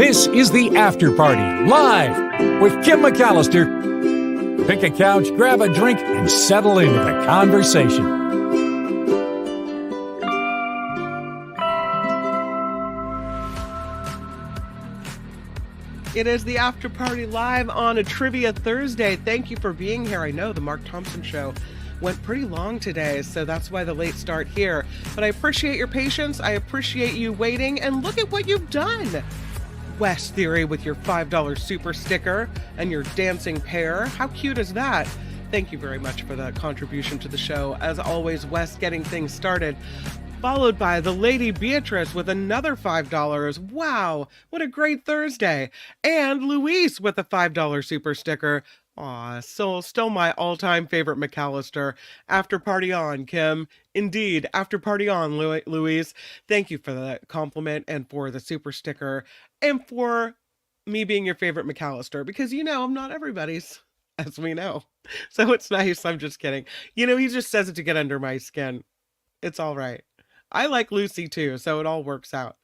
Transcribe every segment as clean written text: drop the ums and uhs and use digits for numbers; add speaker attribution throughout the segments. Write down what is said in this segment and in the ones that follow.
Speaker 1: This is the After Party, live with Kim McAllister. Pick a couch, grab a drink, and settle into the conversation.
Speaker 2: It is the After Party live on a Trivia Thursday. Thank you for being here. I know the Mark Thompson Show went pretty long today, so that's why the late start here. But I appreciate your patience. I appreciate you waiting, and look at what you've done. West Theory with your $5 super sticker and your dancing pear. How cute is that? Thank you very much for the contribution to the show. As always, West getting things started. Followed by the Lady Beatrice with another $5. Wow, what a great Thursday. And Luis with a $5 super sticker. Aw, so still my all-time favorite McAllister. After party on, Kim. Indeed, after party on, Luis. Thank you for the compliment and for the super sticker and for me being your favorite McAllister, because you know I'm not everybody's, as we know. So it's nice. I'm just kidding. You know, he just says it to get under my skin. It's all right. I like Lucy too, so it all works out.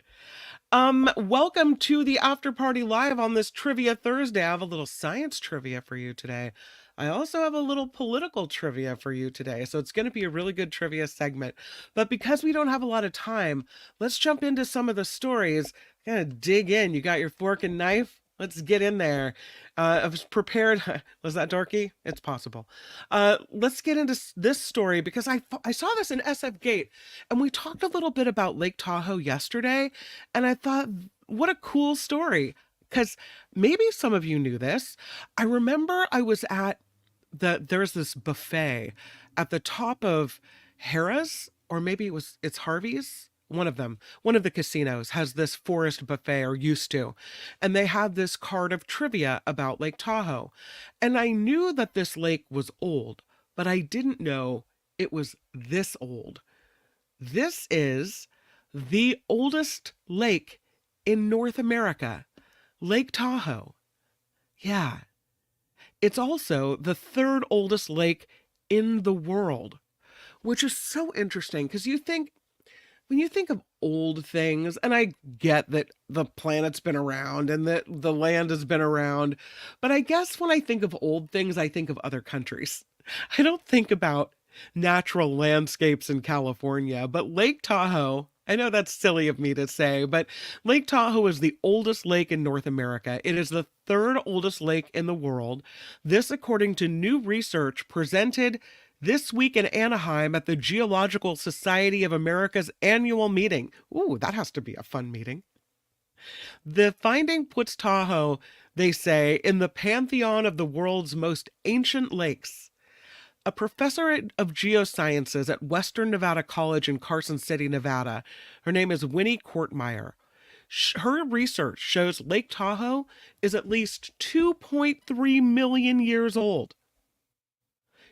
Speaker 2: Welcome to the After Party Live on this Trivia Thursday. I have a little science trivia for you today. I also have a little political trivia for you today, so it's going to be a really good trivia segment. But because we don't have a lot of time, let's jump into some of the stories. Kind of dig in. You got your fork and knife? Let's get in there. I was prepared. Was that dorky? It's possible. Let's get into this story because I saw this in SF Gate, and we talked a little bit about Lake Tahoe yesterday, and I thought, what a cool story, because maybe some of you knew this. I remember I was at there's this buffet at the top of Harrah's, or maybe it's Harvey's. One of the casinos has this forest buffet, or used to, and they had this card of trivia about Lake Tahoe. And I knew that this lake was old, but I didn't know it was this old. This is the oldest lake in North America, Lake Tahoe. Yeah. It's also the third oldest lake in the world, which is so interesting because when you think of old things, and I get that the planet's been around and that the land has been around, but I guess when I think of old things, I think of other countries. I don't think about natural landscapes in California, but Lake Tahoe, I know that's silly of me to say, but Lake Tahoe is the oldest lake in North America. It is the third oldest lake in the world. This according to new research presented this week in Anaheim at the Geological Society of America's annual meeting. Ooh, that has to be a fun meeting. The finding puts Tahoe, they say, in the pantheon of the world's most ancient lakes. A professor of geosciences at Western Nevada College in Carson City, Nevada, her name is Winnie Kortmeyer. Her research shows Lake Tahoe is at least 2.3 million years old.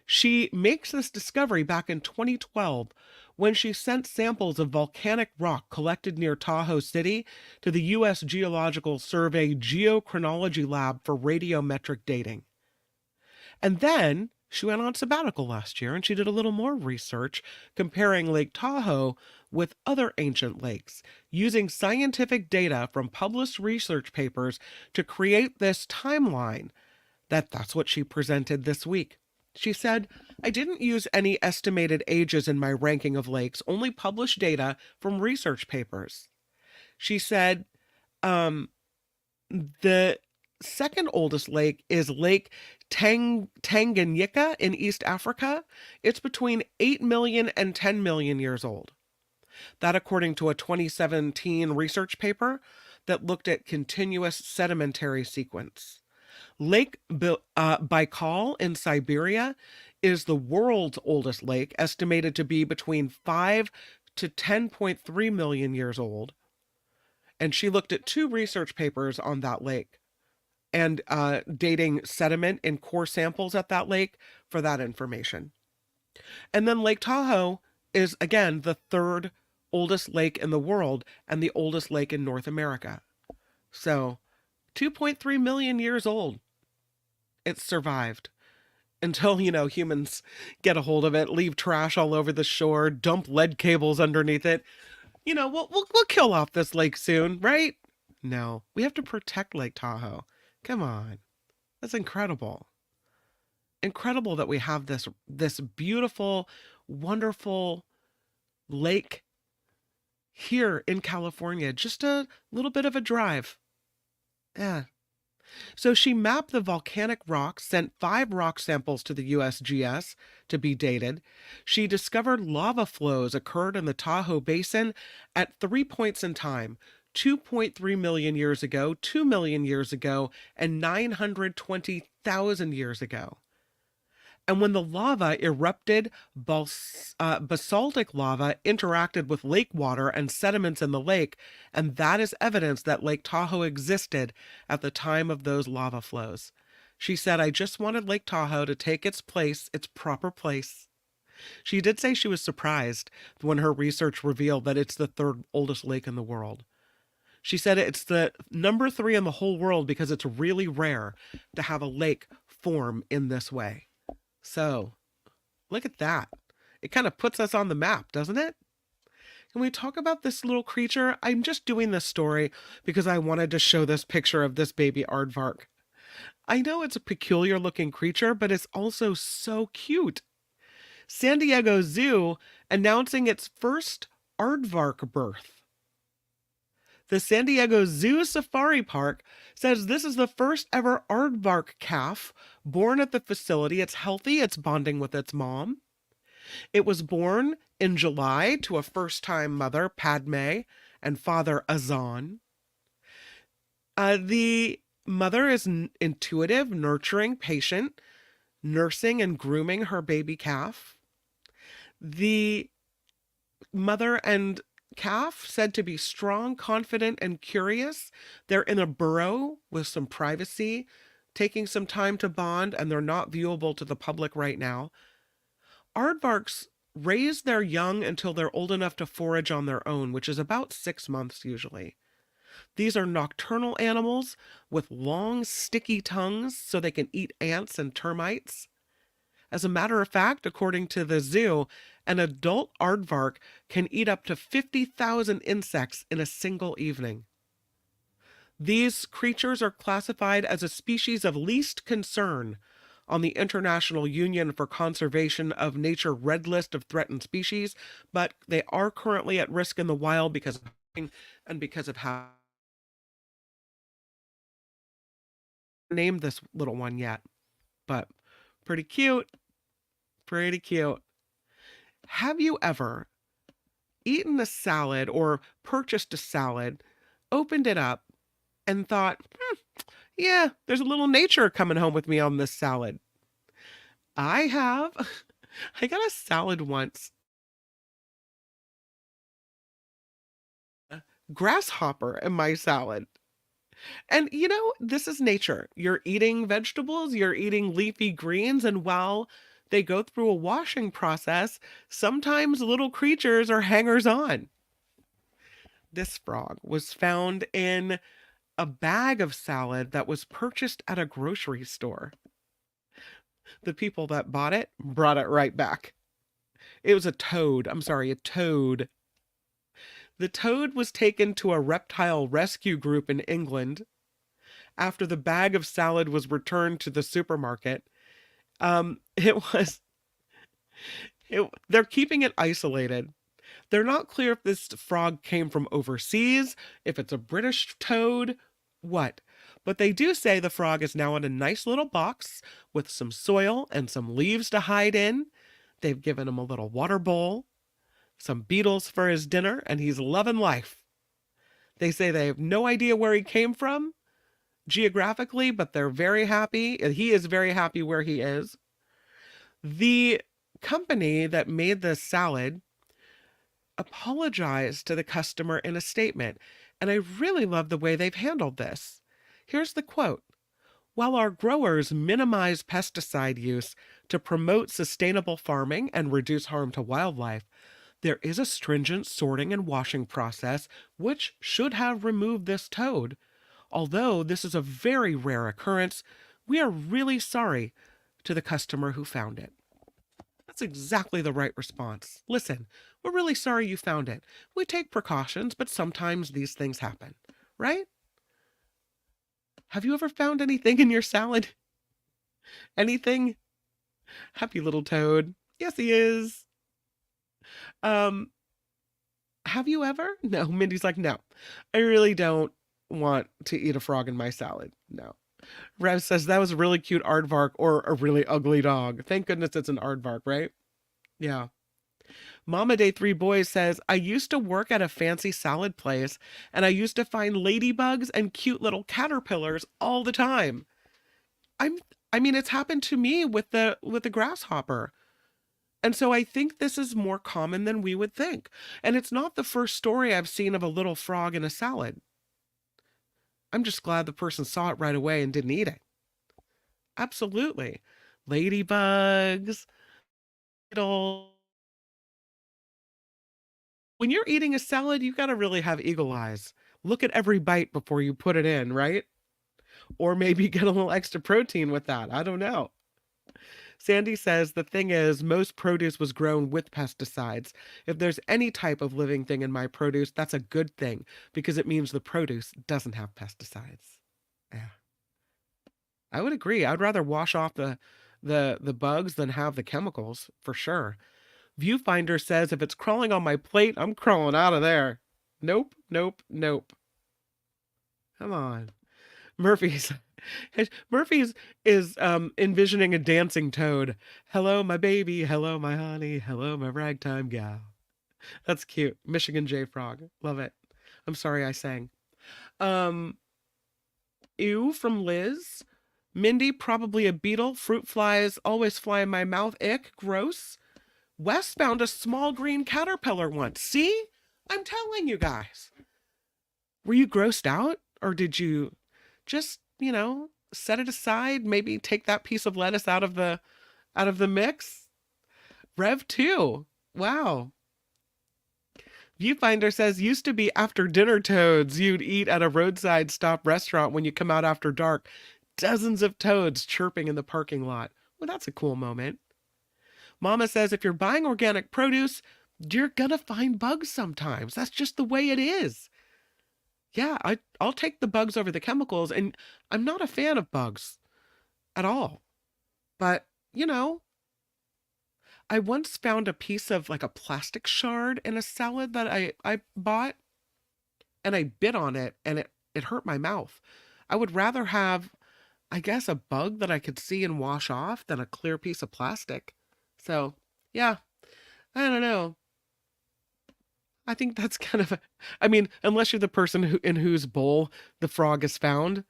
Speaker 2: She makes this discovery back in 2012 when she sent samples of volcanic rock collected near Tahoe City to the U.S. Geological Survey Geochronology Lab for radiometric dating. And then she went on sabbatical last year and she did a little more research comparing Lake Tahoe with other ancient lakes, using scientific data from published research papers to create this timeline. That's what she presented this week. She said, I didn't use any estimated ages in my ranking of lakes, only published data from research papers. She said, the second oldest lake is Lake Tanganyika in East Africa. It's between 8 million and 10 million years old. That according to a 2017 research paper that looked at continuous sedimentary sequence. Lake Baikal in Siberia is the world's oldest lake, estimated to be between 5 to 10.3 million years old. And she looked at 2 research papers on that lake and dating sediment in core samples at that lake for that information. And then Lake Tahoe is, again, the third oldest lake in the world and the oldest lake in North America. So 2.3 million years old. It's survived until, humans get a hold of it, leave trash all over the shore, dump lead cables underneath it. We'll kill off this lake soon, right? No, we have to protect Lake Tahoe. Come on. That's incredible. Incredible that we have this beautiful, wonderful lake here in California. Just a little bit of a drive. Yeah. So she mapped the volcanic rocks, sent 5 rock samples to the USGS to be dated. She discovered lava flows occurred in the Tahoe Basin at 3 points in time: 2.3 million years ago, 2 million years ago, and 920,000 years ago. And when the lava erupted, basaltic lava interacted with lake water and sediments in the lake, and that is evidence that Lake Tahoe existed at the time of those lava flows. She said, I just wanted Lake Tahoe to take its place, its proper place. She did say she was surprised when her research revealed that it's the third oldest lake in the world. She said it's the number 3 in the whole world because it's really rare to have a lake form in this way. So, look at that. It kind of puts us on the map, doesn't it? Can we talk about this little creature? I'm just doing this story because I wanted to show this picture of this baby aardvark. I know it's a peculiar looking creature, but it's also so cute. San Diego Zoo announcing its first aardvark birth. The San Diego Zoo Safari Park says this is the first ever aardvark calf born at the facility. It's healthy, it's bonding with its mom. It was born in July to a first-time mother, Padme, and father, Azan. The mother is intuitive, nurturing, patient, nursing and grooming her baby calf. The mother and calf said to be strong, confident, and curious. They're in a burrow with some privacy, taking some time to bond, and they're not viewable to the public right now. Aardvarks raise their young until they're old enough to forage on their own, which is about 6 months usually. These are nocturnal animals with long, sticky tongues so they can eat ants and termites. As a matter of fact, according to the zoo, an adult aardvark can eat up to 50,000 insects in a single evening. These creatures are classified as a species of least concern on the International Union for Conservation of Nature Red List of Threatened Species, but they are currently at risk in the wild because of hunting and because of how named this little one yet. But pretty cute. Pretty cute. Have you ever eaten a salad or purchased a salad, opened it up, and thought, yeah, there's a little nature coming home with me on this salad? I have. I got a salad once. Grasshopper in my salad. And this is nature. You're eating vegetables, you're eating leafy greens, and while they go through a washing process, sometimes little creatures are hangers on. This frog was found in a bag of salad that was purchased at a grocery store. The people that bought it brought it right back. It was a toad. I'm sorry, a toad. The toad was taken to a reptile rescue group in England after the bag of salad was returned to the supermarket. They're keeping it isolated. They're not clear if this frog came from overseas, if it's a British toad, what. But they do say the frog is now in a nice little box with some soil and some leaves to hide in. They've given him a little water bowl, some beetles for his dinner, and he's loving life. They say they have no idea where he came from geographically, but they're very happy. He is very happy where he is. The company that made this salad apologized to the customer in a statement, and I really love the way they've handled this. Here's the quote. While our growers minimize pesticide use to promote sustainable farming and reduce harm to wildlife, there is a stringent sorting and washing process which should have removed this toad. Although this is a very rare occurrence, we are really sorry to the customer who found it. That's exactly the right response. Listen, we're really sorry you found it. We take precautions, but sometimes these things happen, right? Have you ever found anything in your salad? Anything? Happy little toad. Yes, he is. Um, have you ever? No, Mindy's like, no, I really don't want to eat a frog in my salad. No. Rev says that was a really cute aardvark or a really ugly dog. Thank goodness it's an aardvark, right? Yeah. Mama Day 3 Boys says, I used to work at a fancy salad place and I used to find ladybugs and cute little caterpillars all the time. I'm I mean it's happened to me with the grasshopper. And so I think this is more common than we would think. And it's not the first story I've seen of a little frog in a salad. I'm just glad the person saw it right away and didn't eat it. Absolutely. Ladybugs, little. When you're eating a salad, you got to really have eagle eyes. Look at every bite before you put it in, right? Or maybe get a little extra protein with that. I don't know. Sandy says the thing is, most produce was grown with pesticides. If there's any type of living thing in my produce, that's a good thing because it means the produce doesn't have pesticides. Yeah. I would agree. I'd rather wash off the bugs than have the chemicals, for sure. Viewfinder says if it's crawling on my plate, I'm crawling out of there. Nope, nope, nope. Come on. Murphy's Murphy's is envisioning a dancing toad. Hello, my baby. Hello, my honey. Hello, my ragtime gal. That's cute. Michigan J Frog. Love it. I'm sorry I sang. Um, Ew from Liz. Mindy, probably a beetle. Fruit flies always fly in my mouth. Ick. Gross. Wes found a small green caterpillar once. See? I'm telling you guys. Were you grossed out? Or did you just, set it aside? Maybe take that piece of lettuce out of the mix? Rev 2. Wow. Viewfinder says used to be after dinner toads you'd eat at a roadside stop restaurant when you come out after dark. Dozens of toads chirping in the parking lot. Well, that's a cool moment. Mama says if you're buying organic produce, you're gonna find bugs sometimes. That's just the way it is. Yeah, I'll take the bugs over the chemicals, and I'm not a fan of bugs at all. But, I once found a piece of like a plastic shard in a salad that I bought, and I bit on it, and it hurt my mouth. I would rather have, I guess, a bug that I could see and wash off than a clear piece of plastic. So, yeah, I don't know. I think that's kind of I mean, unless you're the person in whose bowl the frog is found,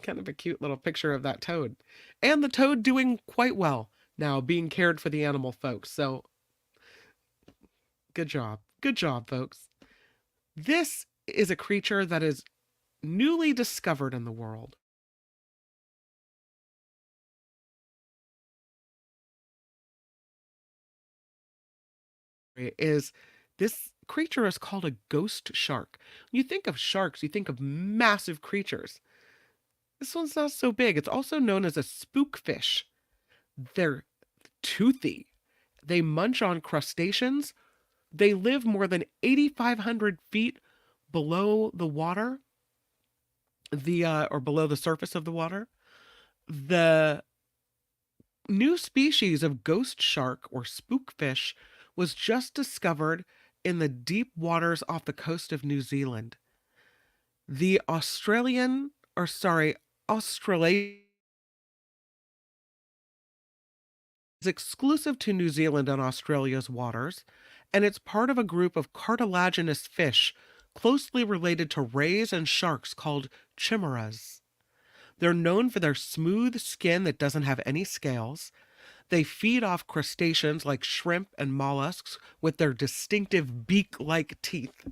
Speaker 2: kind of a cute little picture of that toad. And the toad doing quite well now, being cared for the animal folks. So, good job. Good job, folks. This is a creature that is newly discovered in the world. Is this creature is called a ghost shark. When you think of sharks, you think of massive creatures. This one's not so big. It's also known as a spookfish. They're toothy. They munch on crustaceans. They live more than 8,500 feet below the water, or below the surface of the water. The new species of ghost shark or spookfish was just discovered in the deep waters off the coast of New Zealand. The Australian is exclusive to New Zealand and Australia's waters, and it's part of a group of cartilaginous fish closely related to rays and sharks called chimeras. They're known for their smooth skin that doesn't have any scales. They feed off crustaceans like shrimp and mollusks with their distinctive beak-like teeth.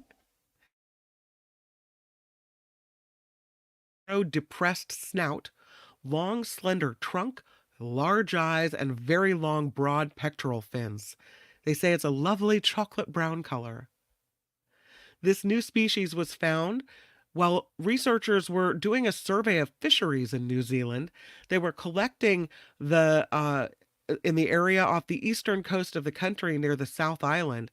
Speaker 2: Depressed snout, long slender trunk, large eyes, and very long broad pectoral fins. They say it's a lovely chocolate brown color. This new species was found while researchers were doing a survey of fisheries in New Zealand. They were collecting in the area off the eastern coast of the country near the South Island.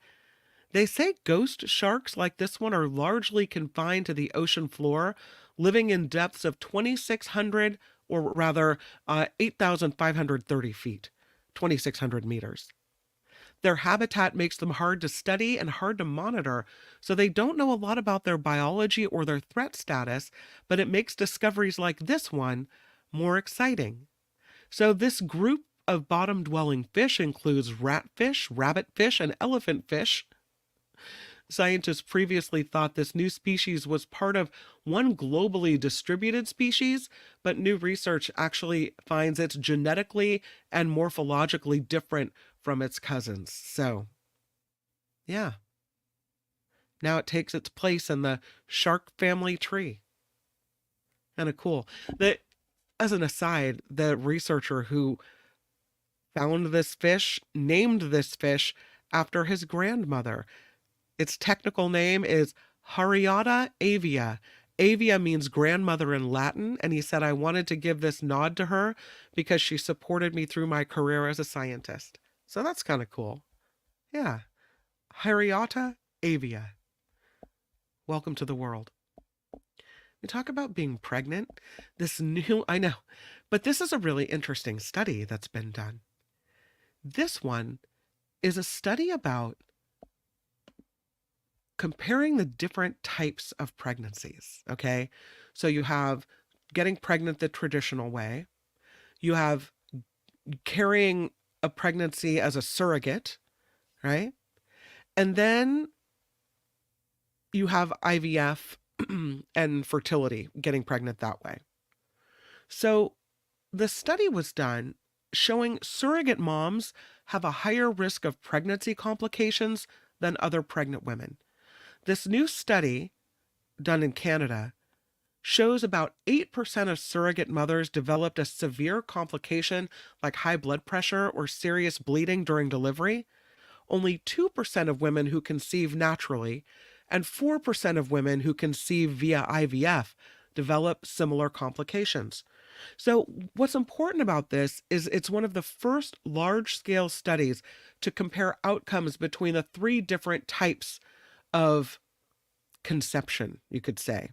Speaker 2: They say ghost sharks like this one are largely confined to the ocean floor, living in depths of 2,600, or rather 8,530 feet, 2,600 meters. Their habitat makes them hard to study and hard to monitor, so they don't know a lot about their biology or their threat status, but it makes discoveries like this one more exciting. So this group of bottom-dwelling fish includes ratfish, rabbitfish, and elephantfish. Scientists previously thought this new species was part of one globally distributed species, but new research actually finds it's genetically and morphologically different from its cousins. So, yeah, now it takes its place in the shark family tree. Kind of cool. That, as an aside, the researcher who found this fish named this fish after his grandmother. Its technical name is Hariata avia. Avia means grandmother in Latin, and he said, I wanted to give this nod to her because she supported me through my career as a scientist. So that's kind of cool. Yeah. Hariata avia. Welcome to the world. We talk about being pregnant. I know, but this is a really interesting study that's been done. This one is a study about comparing the different types of pregnancies, okay? So you have getting pregnant the traditional way, you have carrying a pregnancy as a surrogate, right? And then you have IVF and fertility, getting pregnant that way. So the study was done showing surrogate moms have a higher risk of pregnancy complications than other pregnant women. This new study, done in Canada, shows about 8% of surrogate mothers developed a severe complication like high blood pressure or serious bleeding during delivery. Only 2% of women who conceive naturally and 4% of women who conceive via IVF develop similar complications. So what's important about this is it's one of the first large-scale studies to compare outcomes between the three different types of conception, you could say.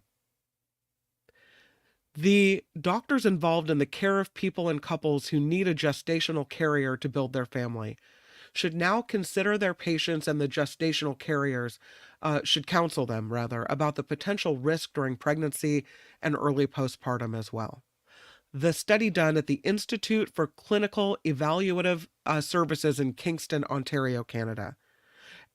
Speaker 2: The doctors involved in the care of people and couples who need a gestational carrier to build their family should now consider their patients, and the gestational carriers should counsel them, rather, about the potential risk during pregnancy and early postpartum as well. The study done at the Institute for Clinical Evaluative Services in Kingston, Ontario, Canada.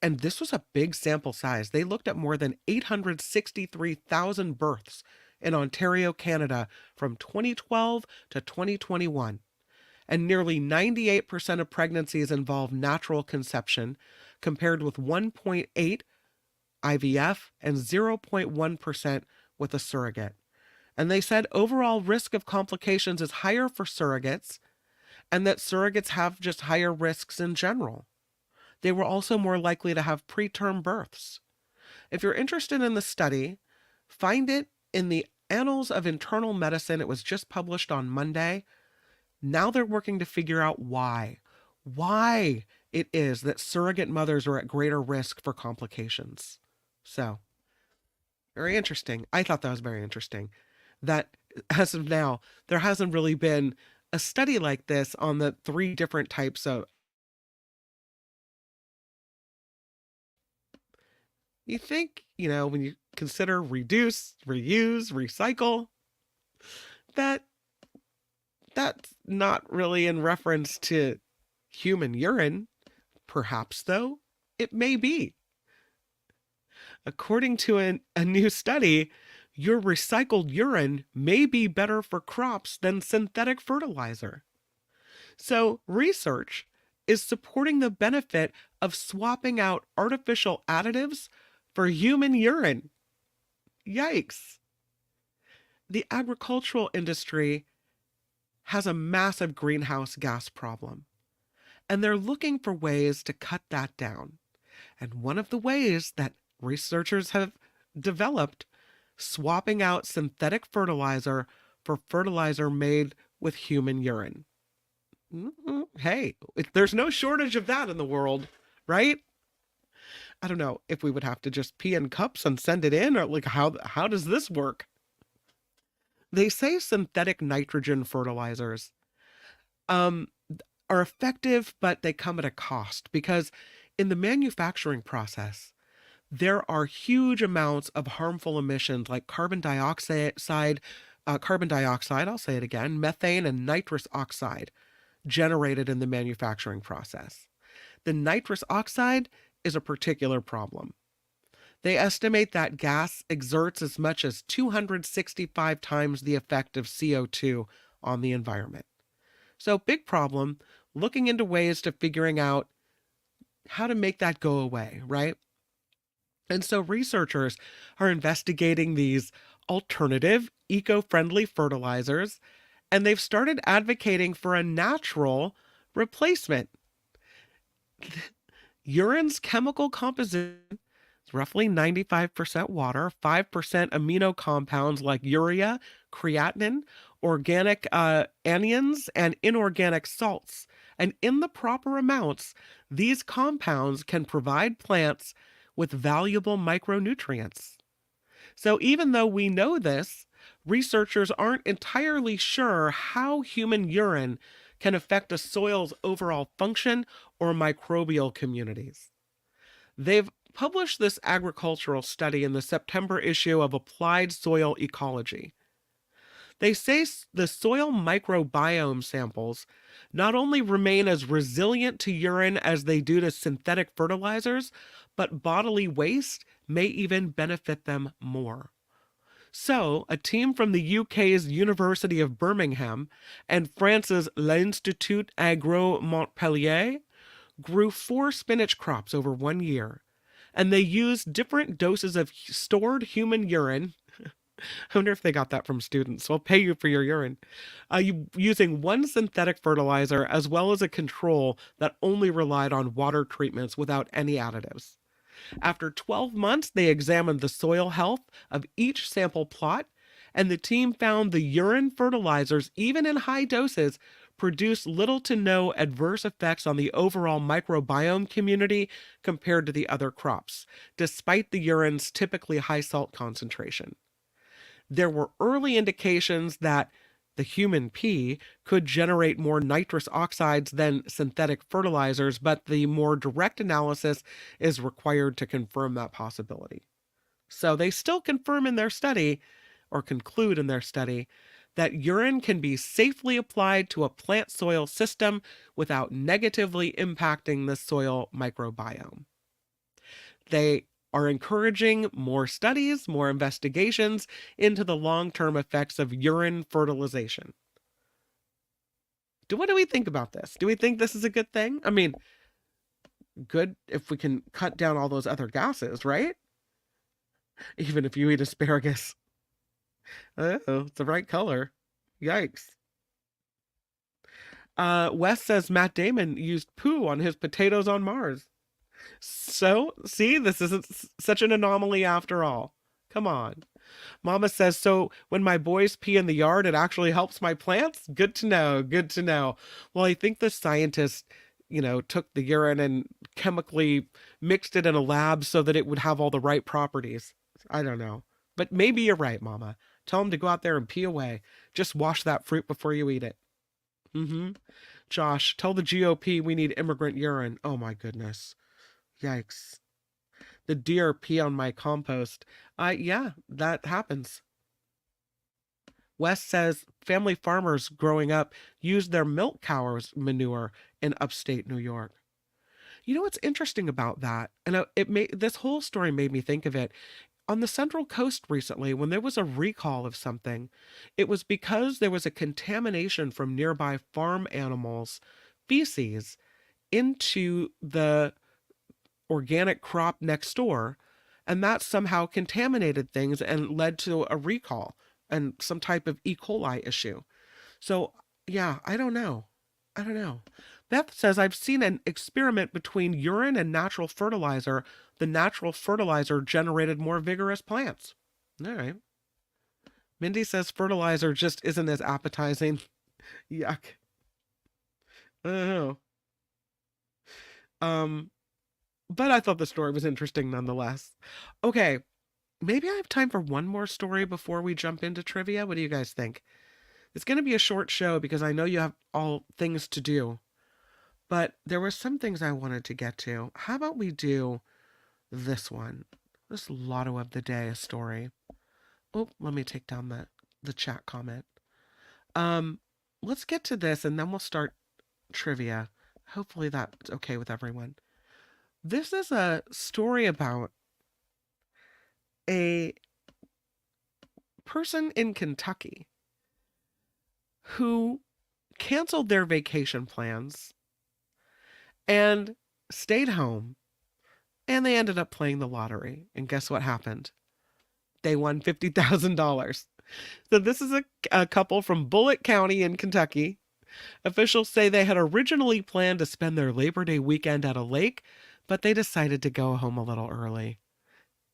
Speaker 2: And this was a big sample size. They looked at more than 863,000 births in Ontario, Canada from 2012 to 2021. And nearly 98% of pregnancies involve natural conception, compared with 1.8 IVF and 0.1% with a surrogate. And they said overall risk of complications is higher for surrogates, and that surrogates have just higher risks in general. They were also more likely to have preterm births. If you're interested in the study, find it in the Annals of Internal Medicine. It was just published on Monday. Now they're working to figure out why it is that surrogate mothers are at greater risk for complications. So, very interesting. I thought that was very interesting. That as of now, there hasn't really been a study like this on the three different types of. You think, when you consider reduce, reuse, recycle, that's not really in reference to human urine. Perhaps, though, it may be. According to a new study, your recycled urine may be better for crops than synthetic fertilizer. So research is supporting the benefit of swapping out artificial additives for human urine. Yikes. The agricultural industry has a massive greenhouse gas problem, and they're looking for ways to cut that down. And one of the ways that researchers have developed, swapping out synthetic fertilizer for fertilizer made with human urine. Hey, there's no shortage of that in the world, right? I don't know if we would have to just pee in cups and send it in, or like how does this work? They say synthetic nitrogen fertilizers um, are effective, but they come at a cost because in the manufacturing process, there are huge amounts of harmful emissions like carbon dioxide, I'll say it again, methane and nitrous oxide generated in the manufacturing process. The nitrous oxide is a particular problem. They estimate that gas exerts as much as 265 times the effect of CO2 on the environment. So, big problem, looking into ways to figuring out how to make that go away, right? And so, researchers are investigating these alternative, eco friendly fertilizers, and they've started advocating for a natural replacement. Urine's chemical composition is roughly 95% water, 5% amino compounds like urea, creatinine, organic anions, and inorganic salts. And in the proper amounts, these compounds can provide plants with valuable micronutrients. So, even though we know this, researchers aren't entirely sure how human urine can affect a soil's overall function or microbial communities. They've published this agricultural study in the September issue of Applied Soil Ecology. They say the soil microbiome samples not only remain as resilient to urine as they do to synthetic fertilizers, but bodily waste may even benefit them more. So, a team from the UK's University of Birmingham and France's L'Institut Agro Montpellier grew 4 spinach crops over 1 year, and they used different doses of stored human urine. I wonder if they got that from students. We'll pay you for your urine. Using one synthetic fertilizer as well as a control that only relied on water treatments without any additives. After 12 months, they examined the soil health of each sample plot, and the team found the urine fertilizers, even in high doses, produce little to no adverse effects on the overall microbiome community compared to the other crops, despite the urine's typically high salt concentration. There were early indications that the human pee could generate more nitrous oxides than synthetic fertilizers, but the more direct analysis is required to confirm that possibility. So they still confirm in their study, or conclude in their study, that urine can be safely applied to a plant soil system without negatively impacting the soil microbiome. They are encouraging more studies, more investigations into the long-term effects of urine fertilization. What do we think about this? Do we think this is a good thing? I mean, good if we can cut down all those other gases, right? Even if you eat asparagus. Oh, it's the right color. Yikes. Wes says Matt Damon used poo on his potatoes on Mars. So, see, this isn't such an anomaly after all. Come on. Mama says, so when my boys pee in the yard, it actually helps my plants? Good to know. Good to know. Well, I think the scientist, took the urine and chemically mixed it in a lab so that it would have all the right properties. I don't know. But maybe you're right, Mama. Tell them to go out there and pee away. Just wash that fruit before you eat it. Josh, tell the GOP we need immigrant urine. Oh my goodness. Yikes. The deer pee on my compost. Yeah, that happens. Wes says family farmers growing up used their milk cows manure in upstate New York. You know what's interesting about that? And this whole story made me think of it. On the Central Coast recently, when there was a recall of something, it was because there was a contamination from nearby farm animals' feces into the organic crop next door, and that somehow contaminated things and led to a recall and some type of E. coli issue. So, yeah, I don't know. Beth says, I've seen an experiment between urine and natural fertilizer. The natural fertilizer generated more vigorous plants. All right. Mindy says fertilizer just isn't as appetizing. Yuck. I don't know. But I thought the story was interesting nonetheless. Okay, maybe I have time for one more story before we jump into trivia. What do you guys think? It's going to be a short show because I know you have all things to do, but there were some things I wanted to get to. How about we do this one? This Lotto of the Day story. Oh, let me take down the chat comment. Let's get to this and then we'll start trivia. Hopefully that's okay with everyone. This is a story about a person in Kentucky who canceled their vacation plans and stayed home, and they ended up playing the lottery. And guess what happened? They won $50,000. So this is a couple from Bullitt County in Kentucky. Officials say they had originally planned to spend their Labor Day weekend at a lake, but they decided to go home a little early.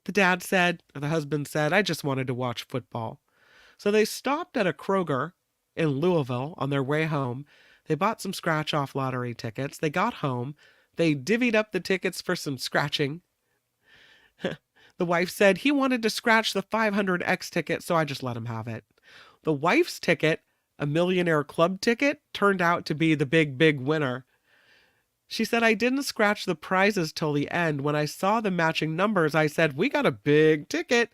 Speaker 2: The husband said, I just wanted to watch football. So they stopped at a Kroger in Louisville on their way home. They bought some scratch-off lottery tickets. They got home. They divvied up the tickets for some scratching. The wife said he wanted to scratch the 500X ticket, so I just let him have it. The wife's ticket, a Millionaire Club ticket, turned out to be the big winner. She said, I didn't scratch the prizes till the end. When I saw the matching numbers, I said, we got a big ticket.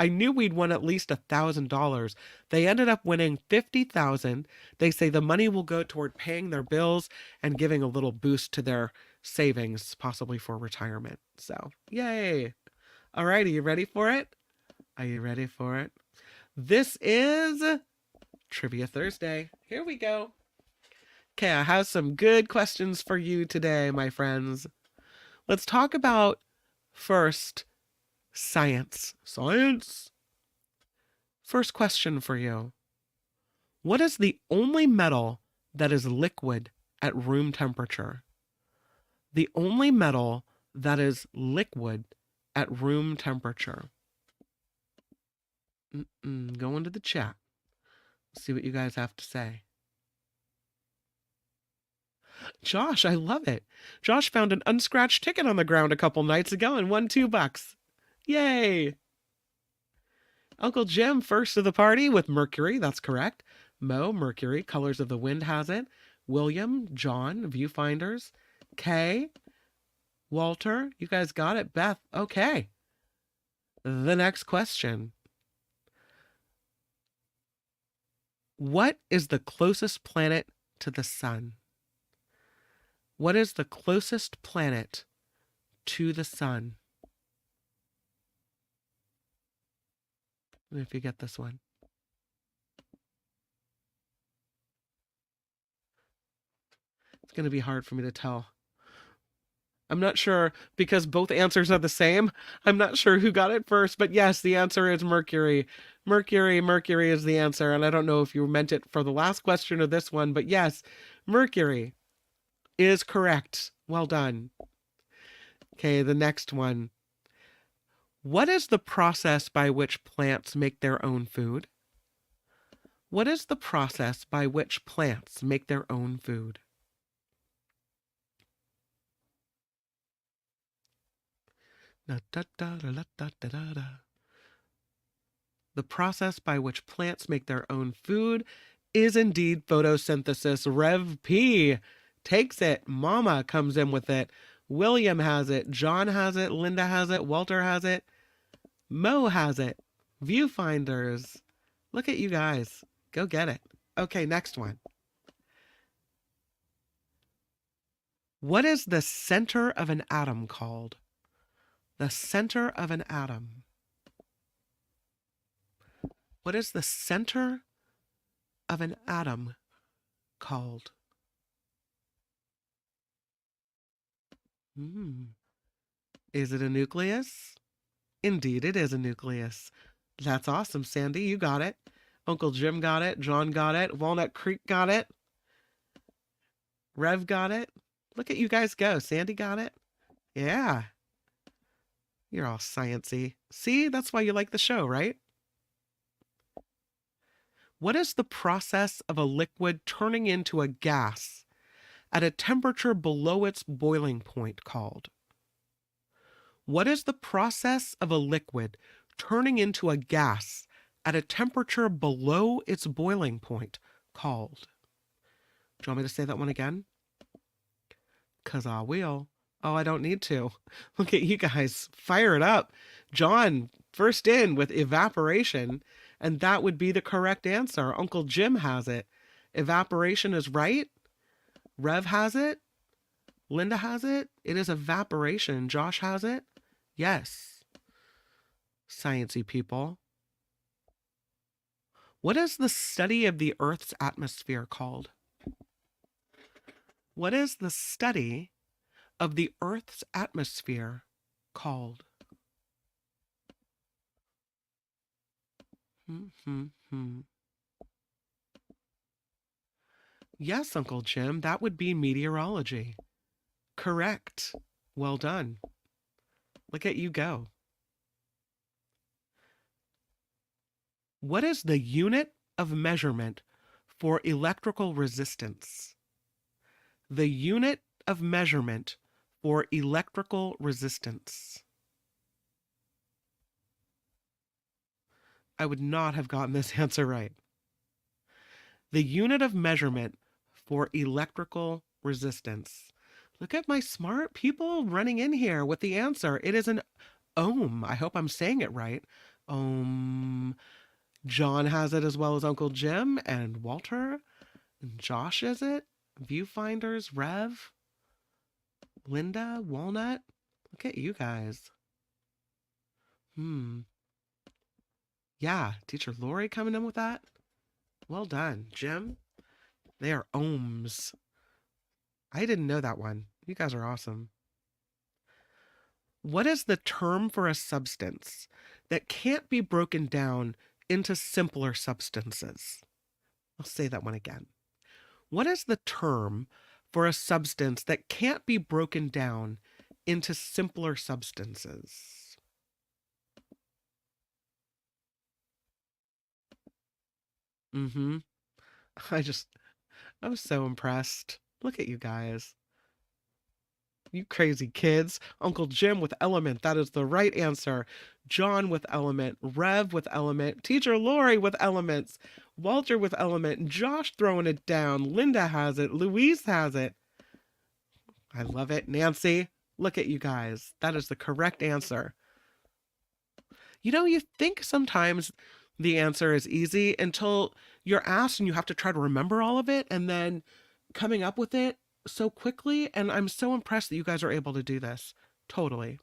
Speaker 2: I knew we'd won at least $1,000. They ended up winning $50,000. They say the money will go toward paying their bills and giving a little boost to their savings, possibly for retirement. So, yay. All right, are you ready for it? Are you ready for it? This is Trivia Thursday. Here we go. Okay, I have some good questions for you today, my friends. Let's talk about first science. Science. First question for you. What is the only metal that is liquid at room temperature? The only metal that is liquid at room temperature. Go into the chat. See what you guys have to say. Josh, I love it. Josh found an unscratched ticket on the ground a couple nights ago and won $2. Yay! Uncle Jim, first to the party with Mercury. That's correct. Mo, Mercury. Colors of the Wind has it. William, John, Viewfinders. Kay, Walter. You guys got it. Beth, okay. The next question. What is the closest planet to the sun? What is the closest planet to the sun? If you get this one. It's going to be hard for me to tell. I'm not sure because both answers are the same. I'm not sure who got it first, but yes, the answer is Mercury. Mercury is the answer. And I don't know if you meant it for the last question or this one, but yes, Mercury is correct. Well done. Okay, the next one. What is the process by which plants make their own food? What is the process by which plants make their own food? The process by which plants make their own food is indeed photosynthesis. Rev P takes it. Mama comes in with it. William has it. John has it. Linda has it. Walter has it. Mo has it. Viewfinders. Look at you guys. Go get it. Okay, next one. What is the center of an atom called? The center of an atom. What is the center of an atom called? Is it a nucleus? Indeed, it is a nucleus. That's awesome, Sandy. You got it. Uncle Jim got it. John got it. Walnut Creek got it. Rev got it. Look at you guys go. Sandy got it. Yeah. You're all sciencey. See, that's why you like the show, right? What is the process of a liquid turning into a gas at a temperature below its boiling point called? What is the process of a liquid turning into a gas at a temperature below its boiling point called? Do you want me to say that one again? Because I will. Oh, I don't need to. Look at you guys. Fire it up. John, first in with evaporation, and that would be the correct answer. Uncle Jim has it. Evaporation is right. Rev has it. Linda has it. It is evaporation. Josh has it. Yes. Sciencey people. What is the study of the Earth's atmosphere called? What is the study of the Earth's atmosphere called? Yes, Uncle Jim, that would be meteorology. Correct. Well done. Look at you go. What is the unit of measurement for electrical resistance? The unit of measurement for electrical resistance. I would not have gotten this answer right. The unit of measurement for electrical resistance. Look at my smart people running in here with the answer. It is an ohm. I hope I'm saying it right. Ohm. John has it as well as Uncle Jim and Walter. And Josh is it. Viewfinders, Rev, Linda, Walnut. Look at you guys. Yeah, Teacher Lori coming in with that. Well done, Jim. They are ohms. I didn't know that one. You guys are awesome. What is the term for a substance that can't be broken down into simpler substances? I'll say that one again. What is the term for a substance that can't be broken down into simpler substances? I'm so impressed. Look at you guys. You crazy kids. Uncle Jim with element. That is the right answer. John with element. Rev with element. Teacher Lori with elements. Walter with element. Josh throwing it down. Linda has it. Louise has it. I love it. Nancy, look at you guys. That is the correct answer. You know, you think sometimes the answer is easy until you're asked and you have to try to remember all of it and then coming up with it so quickly. And I'm so impressed that you guys are able to do this. Totally.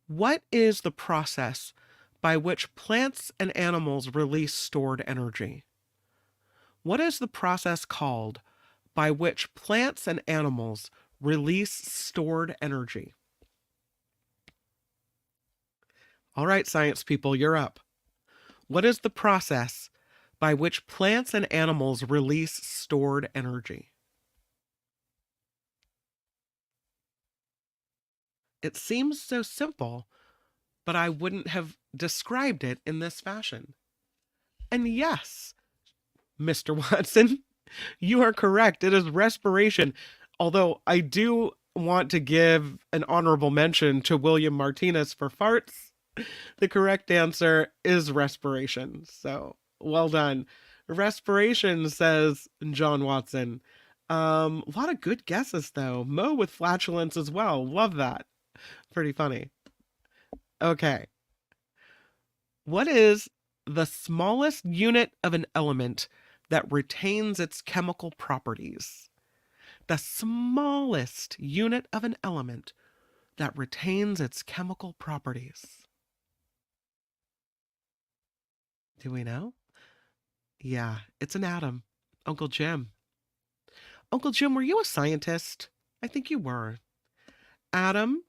Speaker 2: What is the process by which plants and animals release stored energy? What is the process called by which plants and animals release stored energy? All right, science people, you're up. What is the process by which plants and animals release stored energy? It seems so simple, but I wouldn't have described it in this fashion. And yes, Mr. Watson, you are correct. It is respiration. Although I do want to give an honorable mention to William Martinez for farts. The correct answer is respiration. So well done. Respiration, says John Watson. A lot of good guesses, though. Mo with flatulence as well. Love that. Pretty funny. Okay. What is the smallest unit of an element that retains its chemical properties? The smallest unit of an element that retains its chemical properties. Do we know? Yeah, it's an atom. Uncle Jim. Uncle Jim, were you a scientist? I think you were. Atom,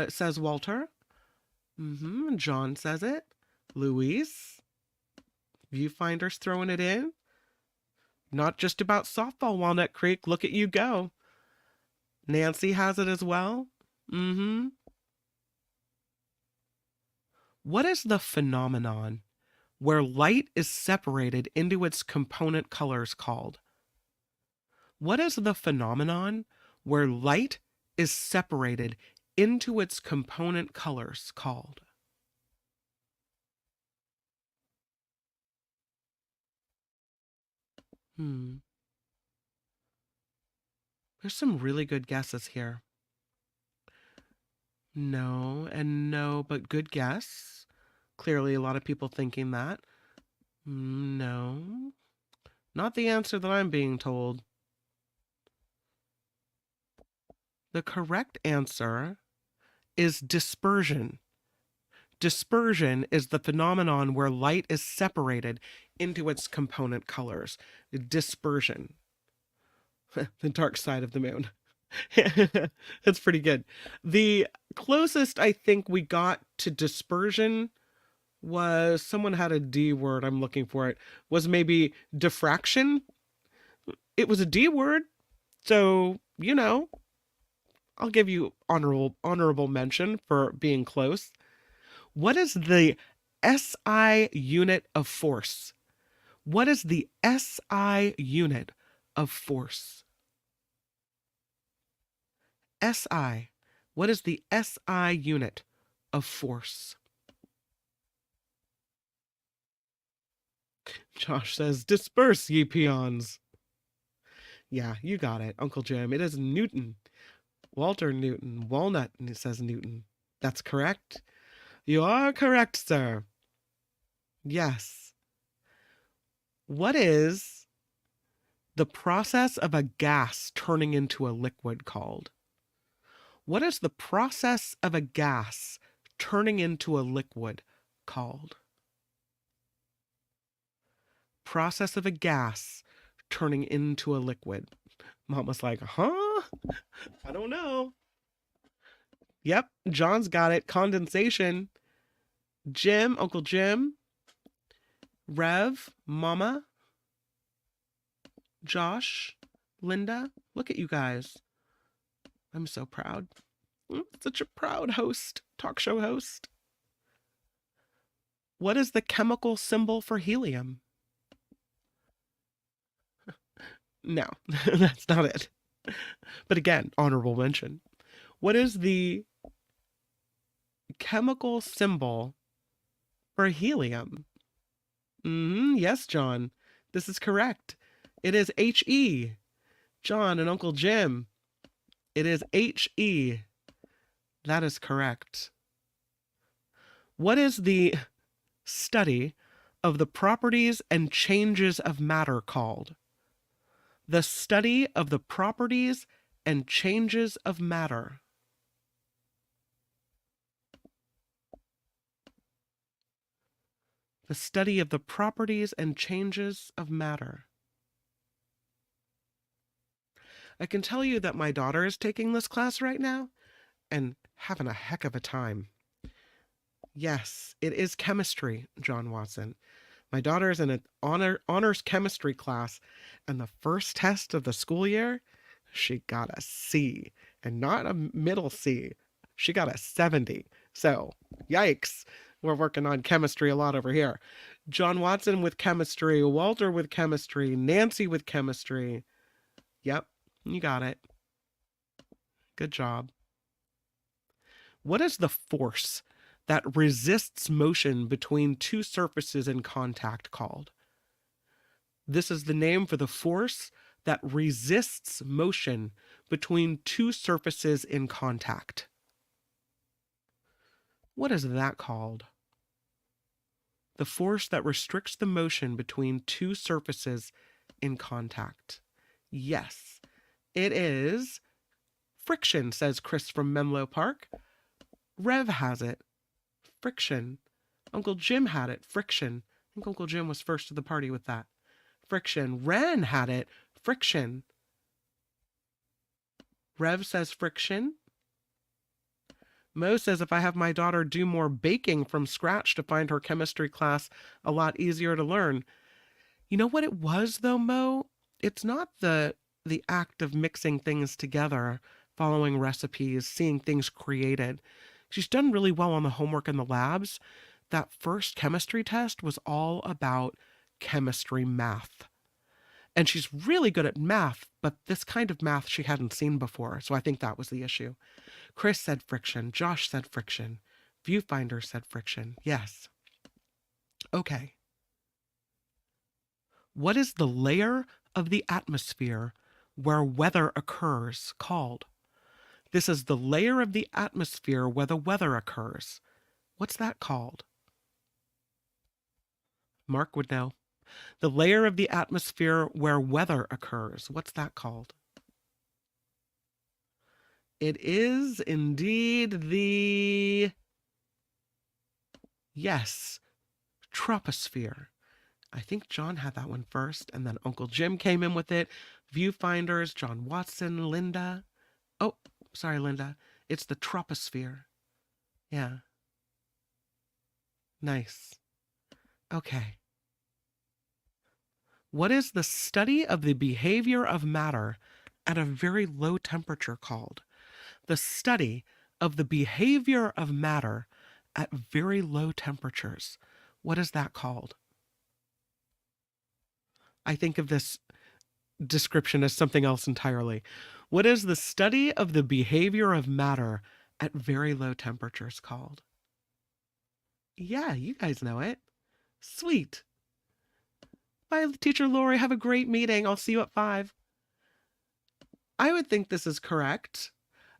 Speaker 2: says Walter. John says it. Louise. Viewfinder's throwing it in. Not just about softball, Walnut Creek. Look at you go. Nancy has it as well. What is the phenomenon where light is separated into its component colors called? What is the phenomenon where light is separated into its component colors called? Hmm. There's some really good guesses here. No and no, but good guess. Clearly, a lot of people thinking that. No. Not the answer that I'm being told. The correct answer is dispersion. Dispersion is the phenomenon where light is separated into its component colors. Dispersion. The dark side of the moon. That's pretty good. The closest I think we got to dispersion was someone had a D word, I'm looking for it, was maybe diffraction. It was a D word, so I'll give you honorable mention for being close. What is the SI unit of force? What is the SI unit of force? SI. What is the SI unit of force? Josh says, disperse, ye peons. Yeah, you got it, Uncle Jim. It is Newton. Walter Newton. Walnut, and it says Newton. That's correct. You are correct, sir. Yes. What is the process of a gas turning into a liquid called? What is the process of a gas turning into a liquid called? Process of a gas turning into a liquid. Mom was like, huh? I don't know. Yep, John's got it. Condensation. Jim, Uncle Jim, Rev, Mama, Josh, Linda. Look at you guys. I'm so proud. Such a proud host, talk show host. What is the chemical symbol for helium? No, that's not it. But again, honorable mention. What is the chemical symbol for helium? Yes, John. This is correct. It is He. John and Uncle Jim. It is He. That is correct. What is the study of the properties and changes of matter called? The study of the properties and changes of matter. The study of the properties and changes of matter. I can tell you that my daughter is taking this class right now and having a heck of a time. Yes, it is chemistry, John Watson. My daughter is in an honors chemistry class, and the first test of the school year, she got a C, and not a middle C. She got a 70. So, yikes. We're working on chemistry a lot over here. John Watson with chemistry, Walter with chemistry, Nancy with chemistry. Yep, you got it. Good job. What is the force that resists motion between two surfaces in contact called? This is the name for the force that resists motion between two surfaces in contact. What is that called? The force that restricts the motion between two surfaces in contact. Yes, it is friction, says Chris from Menlo Park. Rev has it. Friction. Uncle Jim had it. Friction. I think Uncle Jim was first to the party with that. Friction. Ren had it. Friction. Rev says friction. Mo says if I have my daughter do more baking from scratch to find her chemistry class a lot easier to learn. You know what it was though, Mo? It's not the act of mixing things together, following recipes, seeing things created. She's done really well on the homework in the labs. That first chemistry test was all about chemistry math. And she's really good at math, but this kind of math she hadn't seen before, so I think that was the issue. Chris said friction. Josh said friction. Viewfinder said friction. Yes. Okay. What is the layer of the atmosphere where weather occurs called? This is the layer of the atmosphere where the weather occurs. What's that called? Mark would know. The layer of the atmosphere where weather occurs. What's that called? It is indeed the, yes, troposphere. I think John had that one first, and then Uncle Jim came in with it. Viewfinders, John Watson, Linda. Oh, sorry, Linda. It's the troposphere. Yeah. Nice. Okay. What is the study of the behavior of matter at a very low temperature called? The study of the behavior of matter at very low temperatures. What is that called? I think of this description as something else entirely. What is the study of the behavior of matter at very low temperatures called? Yeah, you guys know it. Sweet. Bye, Teacher Lori. Have a great meeting. I'll see you at 5. I would think this is correct.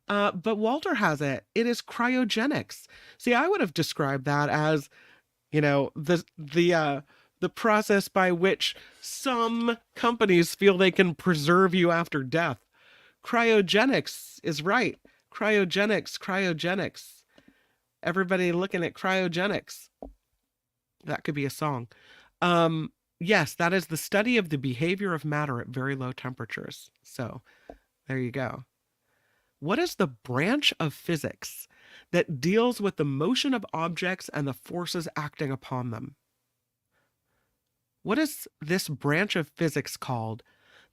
Speaker 2: But Walter has it. It is cryogenics. See, I would have described that as, the process by which some companies feel they can preserve you after death. Cryogenics is right. Cryogenics. Everybody looking at cryogenics. That could be a song. Yes, that is the study of the behavior of matter at very low temperatures. So there you go. What is the branch of physics that deals with the motion of objects and the forces acting upon them? What is this branch of physics called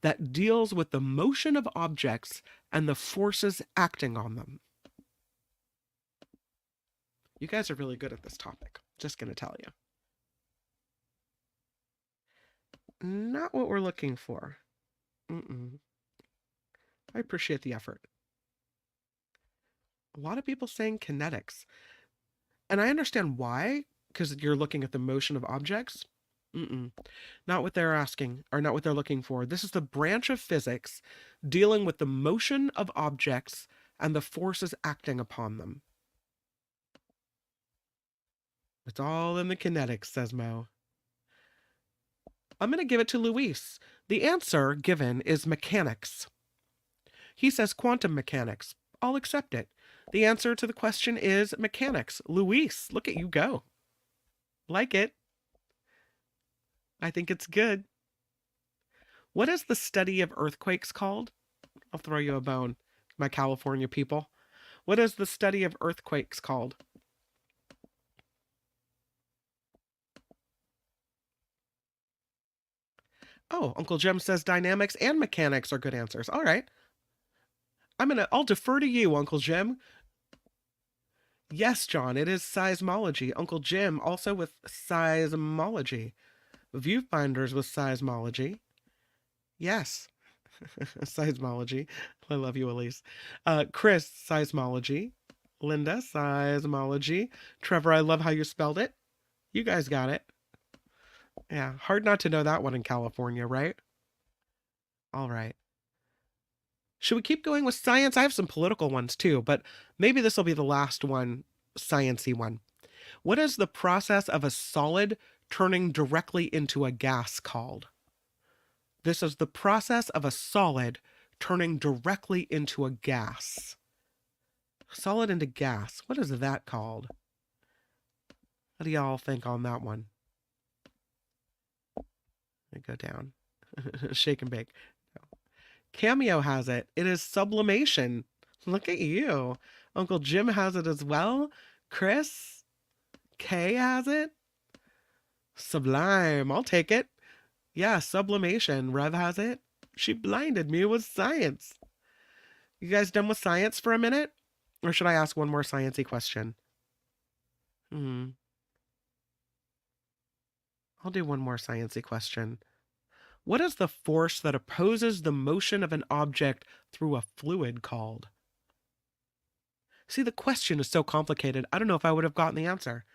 Speaker 2: that deals with the motion of objects and the forces acting on them? You guys are really good at this topic. Just going to tell you. Not what we're looking for. I appreciate the effort. A lot of people saying kinetics. And I understand why, because you're looking at the motion of objects. Not what they're asking, or not what they're looking for. This is the branch of physics dealing with the motion of objects and the forces acting upon them. It's all in the kinetics, says Mo. I'm going to give it to Luis. The answer given is mechanics. He says quantum mechanics. I'll accept it. The answer to the question is mechanics. Luis, look at you go. Like it. I think it's good. What is the study of earthquakes called? I'll throw you a bone, my California people. What is the study of earthquakes called? Oh, Uncle Jim says dynamics and mechanics are good answers. All right. I'll defer to you, Uncle Jim. Yes, John, it is seismology. Uncle Jim also with seismology. Viewfinders with seismology. Yes. Seismology. I love you, Elise. Chris, seismology. Linda, seismology. Trevor, I love how you spelled it. You guys got it. Yeah, hard not to know that one in California, right? All right. Should we keep going with science? I have some political ones too, but maybe this will be the last one, science-y one. What is the process of a solid turning directly into a gas called? This is the process of a solid turning directly into a gas. Solid into gas. What is that called? What do y'all think on that one? I go down. Shake and bake. No. Cameo has it. It is sublimation. Look at you. Uncle Jim has it as well. Chris? Kay has it. Sublime. I'll take it. Yeah, sublimation. Rev has it. She blinded me with science. You guys done with science for a minute? Or should I ask one more sciencey question? I'll do one more sciencey question. What is the force that opposes the motion of an object through a fluid called? See, the question is so complicated, I don't know if I would have gotten the answer.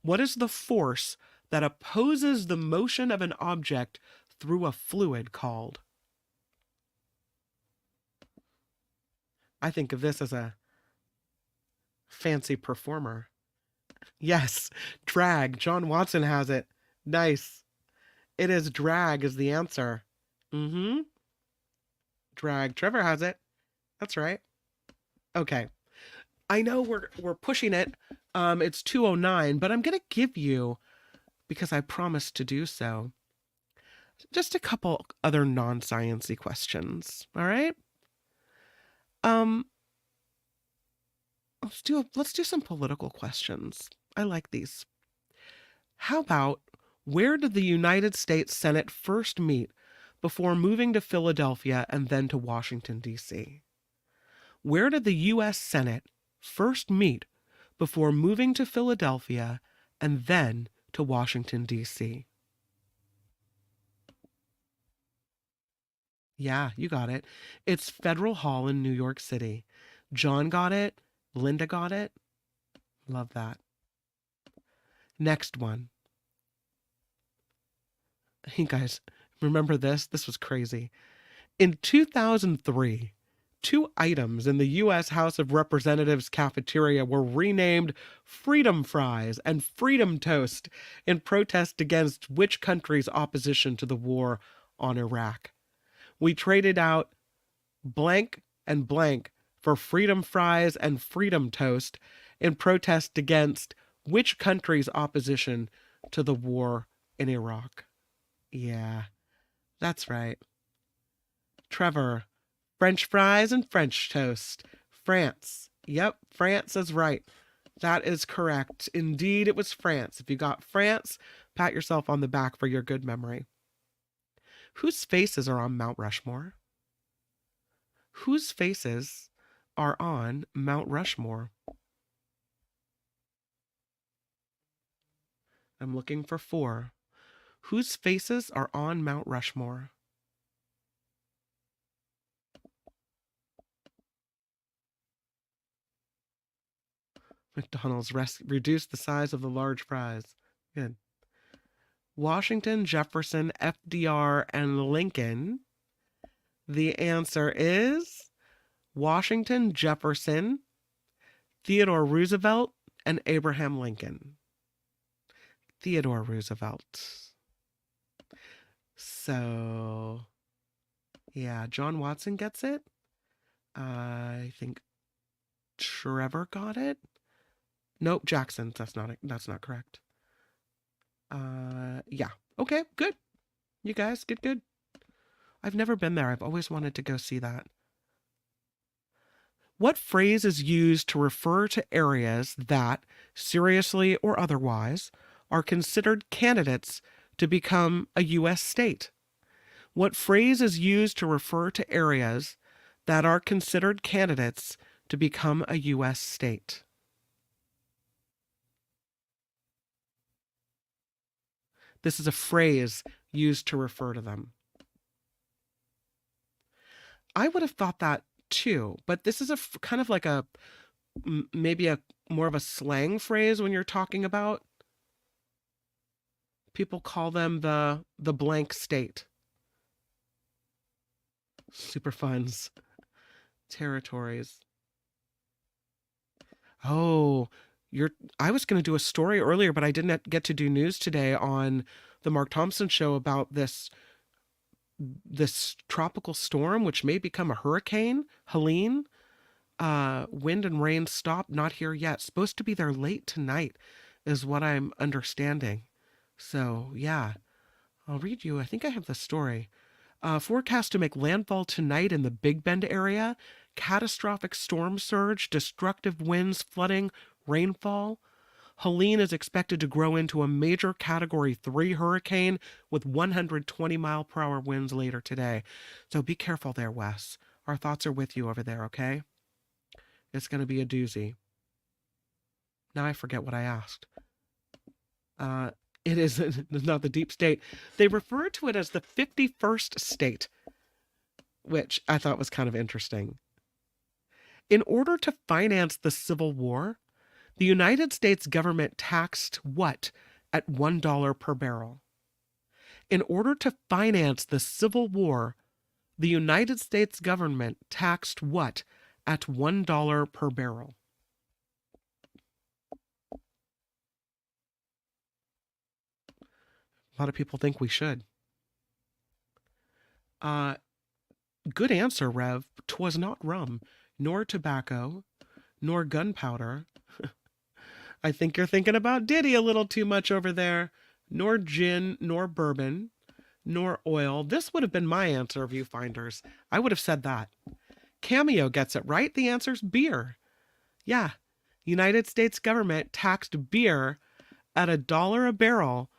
Speaker 2: What is the force that opposes the motion of an object through a fluid called? I think of this as a fancy performer. Yes, drag. John Watson has it. Nice. It is drag is the answer. Mm-hmm. Drag. Trevor has it. That's right. Okay. I know we're pushing it. It's 2:09, but I'm gonna give you, because I promised to do so, just a couple other non-sciency questions. All right. Um, let's do some political questions. I like these. How about, where did the United States Senate first meet before moving to Philadelphia and then to Washington, D.C.? Where did the U.S. Senate first meet before moving to Philadelphia and then to Washington, D.C.? Yeah, you got it. It's Federal Hall in New York City. John got it. Linda got it. Love that. Next one. Hey guys, remember this? This was crazy. In 2003, two items in the U.S. House of Representatives cafeteria were renamed Freedom Fries and Freedom Toast in protest against which country's opposition to the war on Iraq? We traded out blank and blank for Freedom Fries and Freedom Toast in protest against which country's opposition to the war in Iraq? Yeah, that's right. Trevor, French fries and French toast. France. Yep, France is right. That is correct. Indeed, it was France. If you got France, pat yourself on the back for your good memory. Whose faces are on Mount Rushmore? Whose faces are on Mount Rushmore? I'm looking for 4. Whose faces are on Mount Rushmore? McDonald's reduced the size of the large fries. Good. Washington, Jefferson, FDR, and Lincoln. The answer is Washington, Jefferson, Theodore Roosevelt, and Abraham Lincoln. Theodore Roosevelt. So, yeah, John Watson gets it. I think Trevor got it. Nope, Jackson. That's not correct. Yeah. Okay, good. You guys, good. I've never been there. I've always wanted to go see that. What phrase is used to refer to areas that, seriously or otherwise, are considered candidates to become a U.S. state? What phrase is used to refer to areas that are considered candidates to become a U.S. state? This is a phrase used to refer to them. I would have thought that too, but this is a kind of like a maybe a more of a slang phrase when you're talking about. People call them the blank state. Superfunds. Territories. Oh, I was going to do a story earlier, but I didn't get to do news today on the Mark Thompson show about this tropical storm, which may become a hurricane, Helene. Wind and rain stop, not here yet. Supposed to be there late tonight, is what I'm understanding. So, yeah, I'll read you. I think I have the story. Forecast to make landfall tonight in the Big Bend area. Catastrophic storm surge, destructive winds, flooding, rainfall. Helene is expected to grow into a major Category 3 hurricane with 120-mile-per-hour winds later today. So be careful there, Wes. Our thoughts are with you over there, okay? It's going to be a doozy. Now I forget what I asked. It is not the deep state. They refer to it as the 51st state, which I thought was kind of interesting. In order to finance the Civil War, the United States government taxed what at $1 per barrel? In order to finance the Civil War, the United States government taxed what at $1 per barrel? A lot of people think we should. Good answer, Rev. 'Twas not rum, nor tobacco, nor gunpowder. I think you're thinking about Diddy a little too much over there. Nor gin, nor bourbon, nor oil. This would have been my answer, viewfinders. I would have said that. Cameo gets it right. The answer's beer. Yeah. United States government taxed beer at $1 a barrel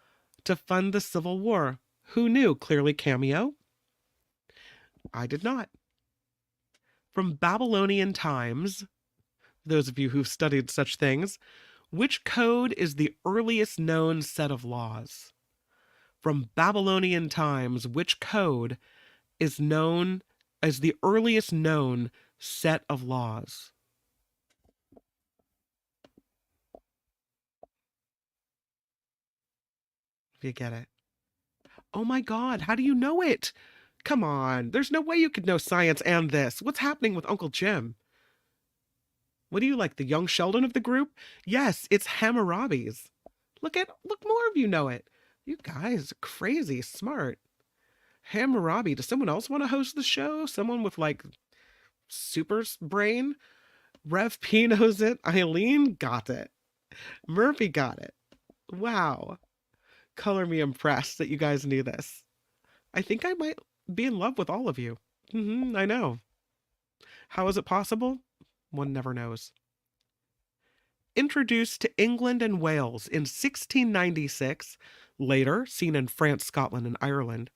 Speaker 2: to fund the Civil War. Who knew? Clearly Cameo. I did not. From Babylonian times, those of you who've studied such things, which code is the earliest known set of laws? From Babylonian times, which code is known as the earliest known set of laws? If you get it. Oh my God, how do you know it? Come on, there's no way you could know science and this. What's happening with Uncle Jim? What do you like, the young Sheldon of the group? Yes, it's Hammurabi's. Look, more of you know it. You guys are crazy smart. Hammurabi. Does someone else want to host the show? Someone with like super brain? Rev P knows it. Eileen got it. Murphy got it. Wow. Color me impressed that you guys knew this. I think I might be in love with all of you. I know. How is it possible? One never knows. Introduced to England and Wales in 1696, later seen in France, Scotland, and Ireland,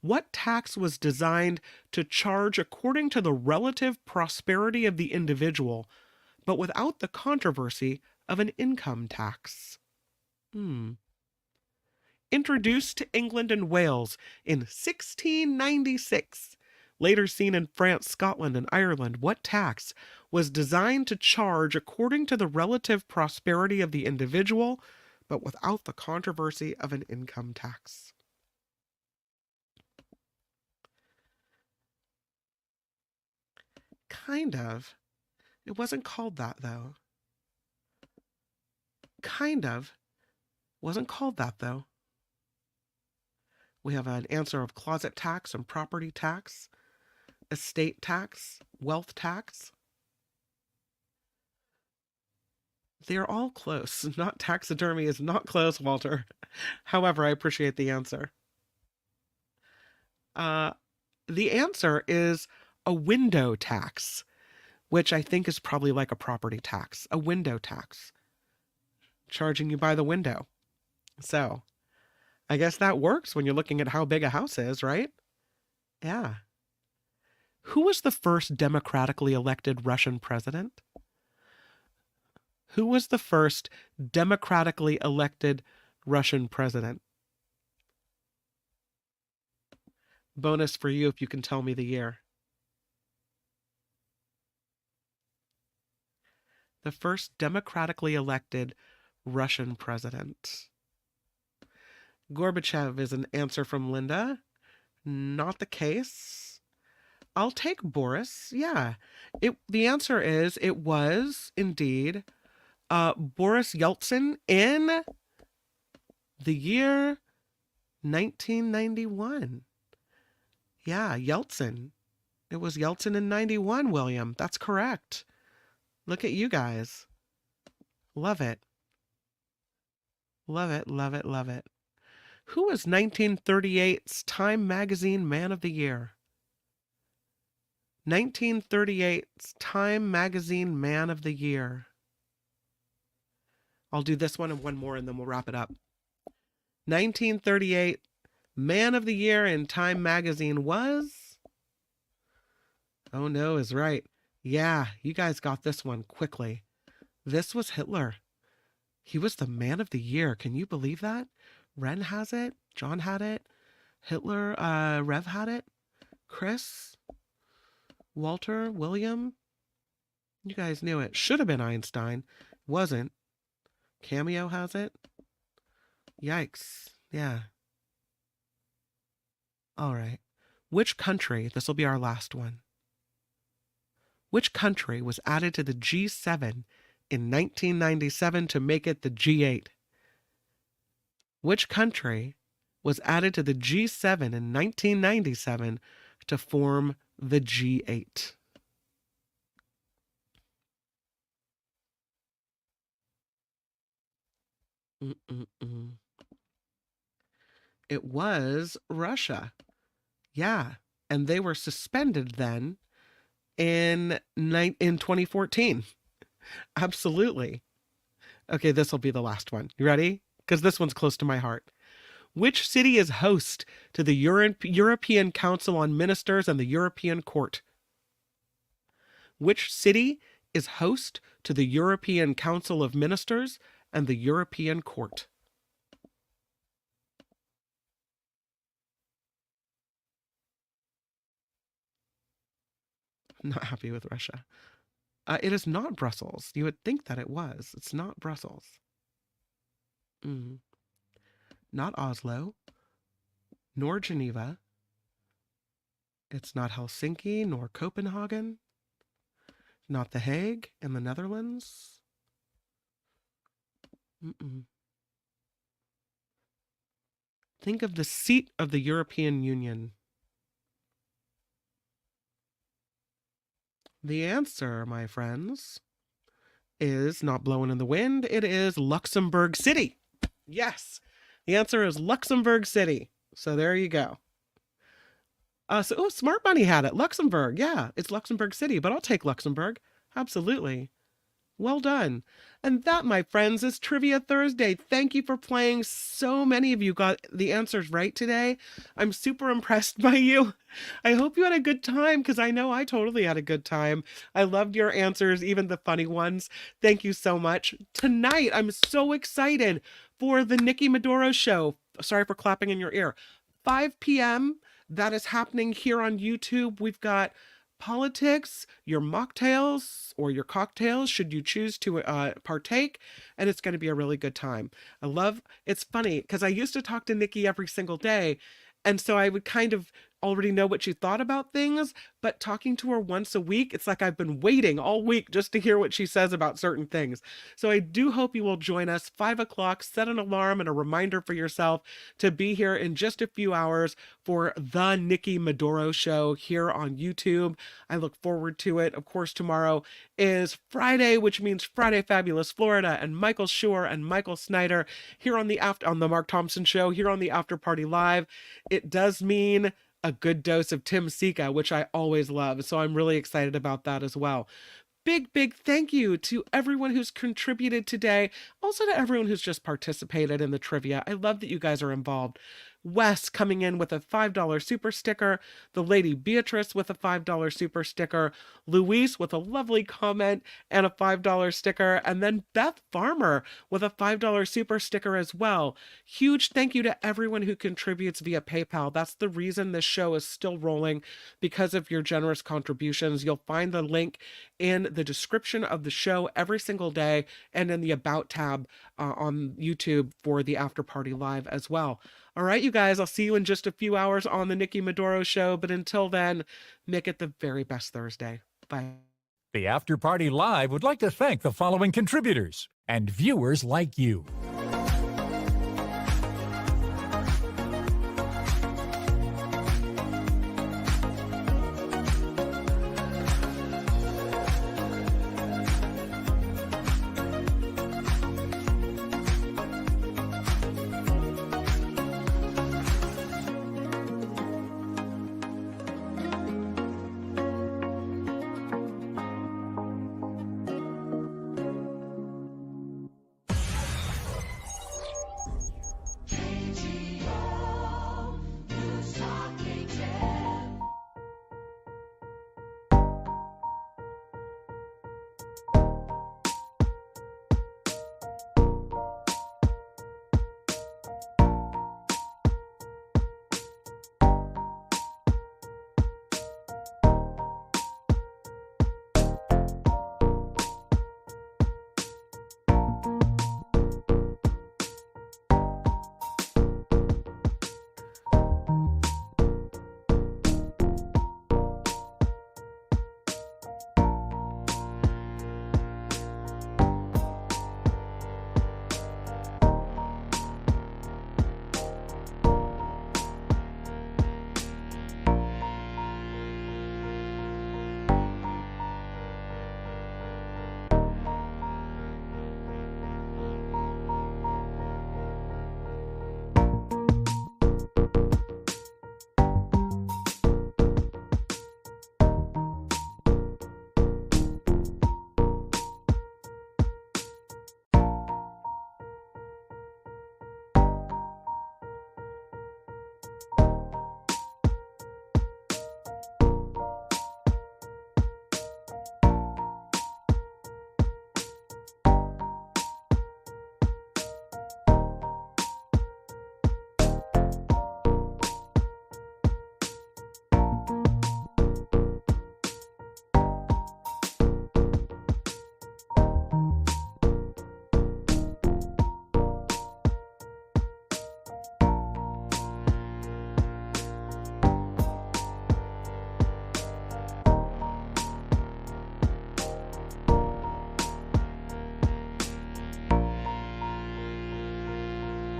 Speaker 2: what tax was designed to charge according to the relative prosperity of the individual, but without the controversy of an income tax? Introduced to England and Wales in 1696, later seen in France, Scotland, and Ireland, what tax was designed to charge according to the relative prosperity of the individual, but without the controversy of an income tax? Kind of. It wasn't called that, though. Kind of. Wasn't called that, though. We have an answer of closet tax and property tax, estate tax, wealth tax. They're all close. Not taxidermy is not close, Walter. However, I appreciate the answer. The answer is a window tax, which I think is probably like a property tax. A window tax. Charging you by the window. So, I guess that works when you're looking at how big a house is, right? Yeah. Who was the first democratically elected Russian president? Who was the first democratically elected Russian president? Bonus for you if you can tell me the year. The first democratically elected Russian president. Gorbachev is an answer from Linda. Not the case. I'll take Boris. Yeah. The answer is it was indeed Boris Yeltsin in the year 1991. Yeah, Yeltsin. It was Yeltsin in 91, William. That's correct. Look at you guys. Love it. Love it, love it, love it. Who was 1938's Time Magazine Man of the Year? 1938's Time Magazine Man of the Year. I'll do this one and one more and then we'll wrap it up. 1938 Man of the Year in Time Magazine was... Oh no is right. Yeah, you guys got this one quickly. This was Hitler. He was the Man of the Year. Can you believe that? Ren has it. John had it. Hitler, Rev had it. Chris, Walter, William. You guys knew it. Should have been Einstein. Wasn't. Cameo has it. Yikes. Yeah. All right. Which country, this will be our last one. Which country was added to the G7 in 1997 to make it the G8? Which country was added to the G7 in 1997 to form the G8? It was Russia. Yeah. And they were suspended then in 2014. Absolutely. Okay, this will be the last one. You ready? Because this one's close to my heart. Which city is host to the European Council on Ministers and the European Court? Which city is host to the European Council of Ministers and the European Court? I'm not happy with Russia. It is not Brussels. You would think that it was. It's not Brussels. Not Oslo, nor Geneva. It's not Helsinki, nor Copenhagen. Not The Hague in the Netherlands. Think of the seat of the European Union. The answer, my friends, is not blowing in the wind. It is Luxembourg City. Yes, the answer is Luxembourg City. So there you go. Smart Bunny had it. Luxembourg. Yeah, it's Luxembourg City, but I'll take Luxembourg. Absolutely. Well done. And that, my friends, is Trivia Thursday. Thank you for playing. So many of you got the answers right today. I'm super impressed by you. I hope you had a good time, because I know I totally had a good time. I loved your answers, even the funny ones. Thank you so much. Tonight, I'm so excited for the Nikki Maduro show. Sorry for clapping in your ear. 5 p.m. That is happening here on YouTube. We've got politics, your mocktails or your cocktails, should you choose to partake, and it's going to be a really good time. It's funny because I used to talk to Nikki every single day, and so I would kind of already know what she thought about things, but talking to her once a week, it's like I've been waiting all week just to hear what she says about certain things. So I do hope you will join us 5 o'clock. Set an alarm and a reminder for yourself to be here in just a few hours for the Nikki Maduro show here on YouTube. I look forward to it. Of course, tomorrow is Friday, which means Friday Fabulous Florida, and Michael Schur and Michael Snyder here on the Mark Thompson show here on the After Party Live. It does mean a good dose of Tim Sika, which I always love. So I'm really excited about that as well. Big thank you to everyone who's contributed today. Also to everyone who's just participated in the trivia. I love that you guys are involved. Wes coming in with a $5 super sticker, the lady Beatrice with a $5 super sticker, Luis with a lovely comment and a $5 sticker, and then Beth Farmer with a $5 super sticker as well. Huge thank you to everyone who contributes via PayPal. That's the reason this show is still rolling, because of your generous contributions. You'll find the link in the description of the show every single day and in the About tab on YouTube for the After Party Live as well. All right, you guys, I'll see you in just a few hours on the Nikki Maduro show. But until then, make it the very best Thursday. Bye.
Speaker 1: The After Party Live would like to thank the following contributors and viewers like you.